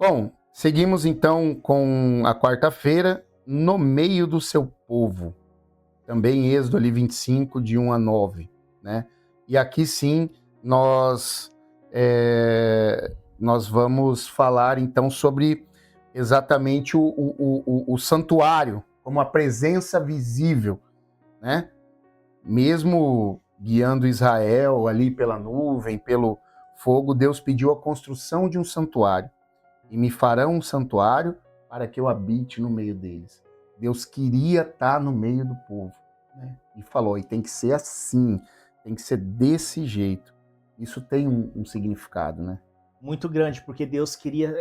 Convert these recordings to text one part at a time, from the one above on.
Bom, seguimos então com a quarta-feira, no meio do seu povo. Também Êxodo ali 25, de 1 a 9, né? E aqui sim, nós vamos falar então sobre exatamente o santuário, como a presença visível, né? Mesmo guiando Israel ali pela nuvem, pelo fogo, Deus pediu a construção de um santuário. E me farão um santuário para que eu habite no meio deles. Deus queria estar no meio do povo, né? E falou, e tem que ser assim, tem que ser desse jeito. Isso tem um significado, né? Muito grande, porque Deus queria,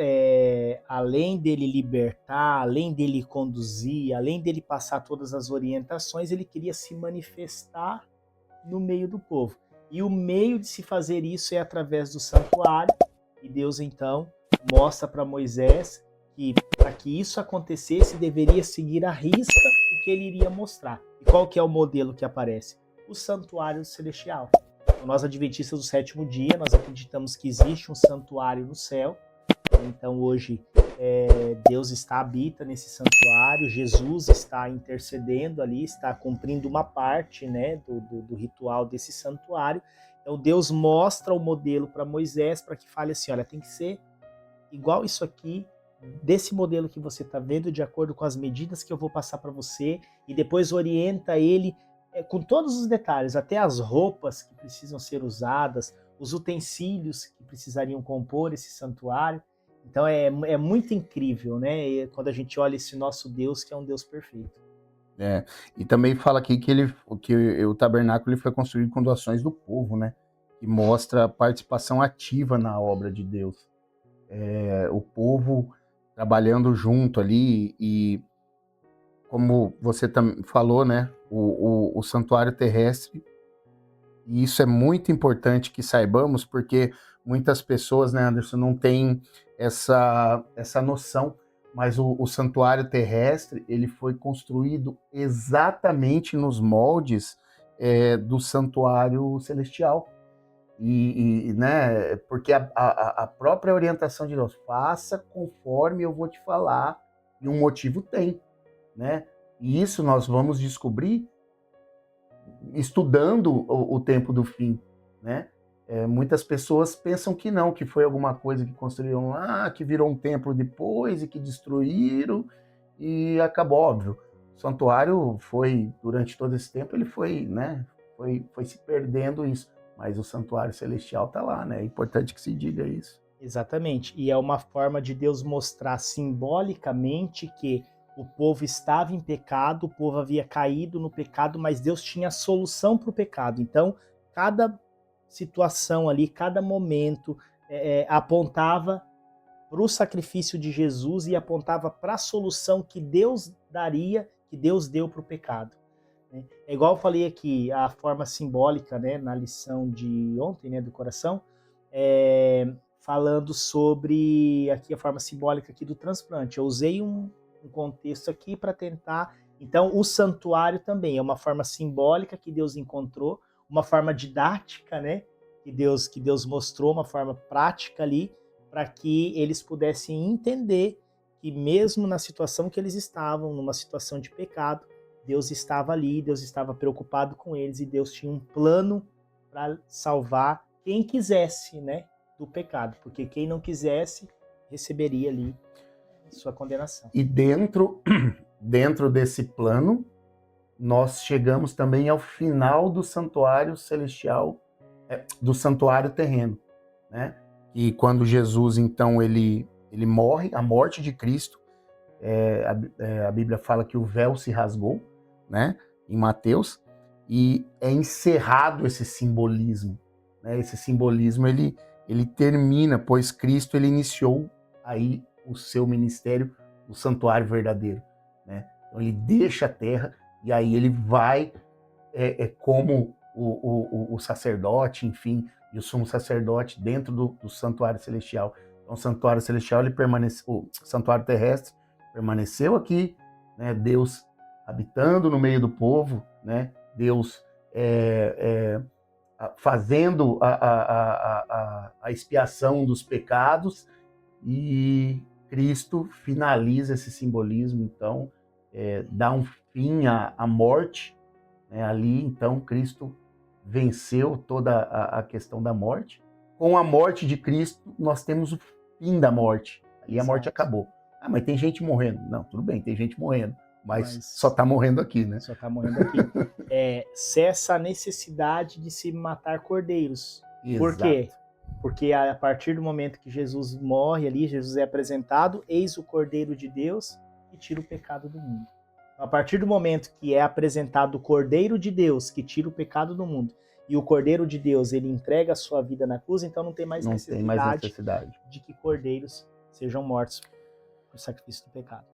além dele libertar, além dele conduzir, além dele passar todas as orientações, ele queria se manifestar no meio do povo. E o meio de se fazer isso é através do santuário, e Deus então mostra para Moisés que para que isso acontecesse deveria seguir à risca o que ele iria mostrar. E qual que é o modelo que aparece? O santuário celestial. Então, nós adventistas do sétimo dia, nós acreditamos que existe um santuário no céu. Então hoje Deus habita nesse santuário, Jesus está intercedendo ali, está cumprindo uma parte, né, do ritual desse santuário. Então Deus mostra o modelo para Moisés para que fale assim, olha, tem que ser igual isso aqui, desse modelo que você está vendo, de acordo com as medidas que eu vou passar para você, e depois orienta ele com todos os detalhes, até as roupas que precisam ser usadas, os utensílios que precisariam compor esse santuário. Então é muito incrível, né? Quando a gente olha esse nosso Deus, que é um Deus perfeito. É, e também fala aqui que o tabernáculo ele foi construído com doações do povo, né? Que mostra a participação ativa na obra de Deus. O povo trabalhando junto ali e como você falou, né? O santuário terrestre. E isso é muito importante que saibamos, porque muitas pessoas, né, Anderson, não têm essa noção. Mas o santuário terrestre ele foi construído exatamente nos moldes do santuário celestial. Né, porque a própria orientação de Deus, faça conforme eu vou te falar, e um motivo tem, né? E isso nós vamos descobrir estudando o tempo do fim, né? Muitas pessoas pensam que não, que foi alguma coisa que construíram lá, que virou um templo depois e que destruíram e acabou, óbvio. O santuário foi, durante todo esse tempo, ele foi, né? Foi se perdendo isso, mas o santuário celestial está lá, né? É importante que se diga isso. Exatamente. E é uma forma de Deus mostrar simbolicamente que o povo estava em pecado, o povo havia caído no pecado, mas Deus tinha a solução para o pecado. Então, cada situação ali, cada momento apontava para o sacrifício de Jesus e apontava para a solução que Deus daria, que Deus deu para o pecado. Né? É igual eu falei aqui, a forma simbólica, né, na lição de ontem, né, do coração, falando sobre aqui a forma simbólica aqui do transplante. Eu usei um contexto aqui para tentar. Então, o santuário também é uma forma simbólica que Deus encontrou, uma forma didática, né, que Deus mostrou, uma forma prática ali, para que eles pudessem entender que mesmo na situação que eles estavam, numa situação de pecado, Deus estava ali, Deus estava preocupado com eles e Deus tinha um plano para salvar quem quisesse, né, do pecado, porque quem não quisesse receberia ali sua condenação. E dentro desse plano, nós chegamos também ao final do santuário celestial, do santuário terreno, né? E quando Jesus, então, ele morre, a morte de Cristo, a Bíblia fala que o véu se rasgou, né? Em Mateus, e é encerrado esse simbolismo, né? Esse simbolismo, ele termina, pois Cristo, ele iniciou aí o seu ministério, o santuário verdadeiro, né? Então ele deixa a terra e aí ele vai como o sacerdote, enfim, e o sumo sacerdote dentro do santuário celestial. Então, o santuário celestial, o santuário terrestre permaneceu aqui, né? Deus habitando no meio do povo, né? Deus fazendo a expiação dos pecados, e Cristo finaliza esse simbolismo, então, dá um fim à morte, né? Ali, então, Cristo venceu toda a questão da morte. Com a morte de Cristo, nós temos o fim da morte. Ali a morte Exato. acabou. Ah, mas tem gente morrendo. Não, tudo bem, tem gente morrendo, mas Mas só está morrendo aqui, né? só está morrendo aqui. Cessa a necessidade de se matar cordeiros. Por quê? Exato. Porque a partir do momento que Jesus morre ali, Jesus é apresentado, eis o Cordeiro de Deus que tira o pecado do mundo. A partir do momento que é apresentado o Cordeiro de Deus que tira o pecado do mundo, e o Cordeiro de Deus ele entrega a sua vida na cruz, então não tem mais Não tem mais necessidade necessidade. de que cordeiros sejam mortos por sacrifício do pecado.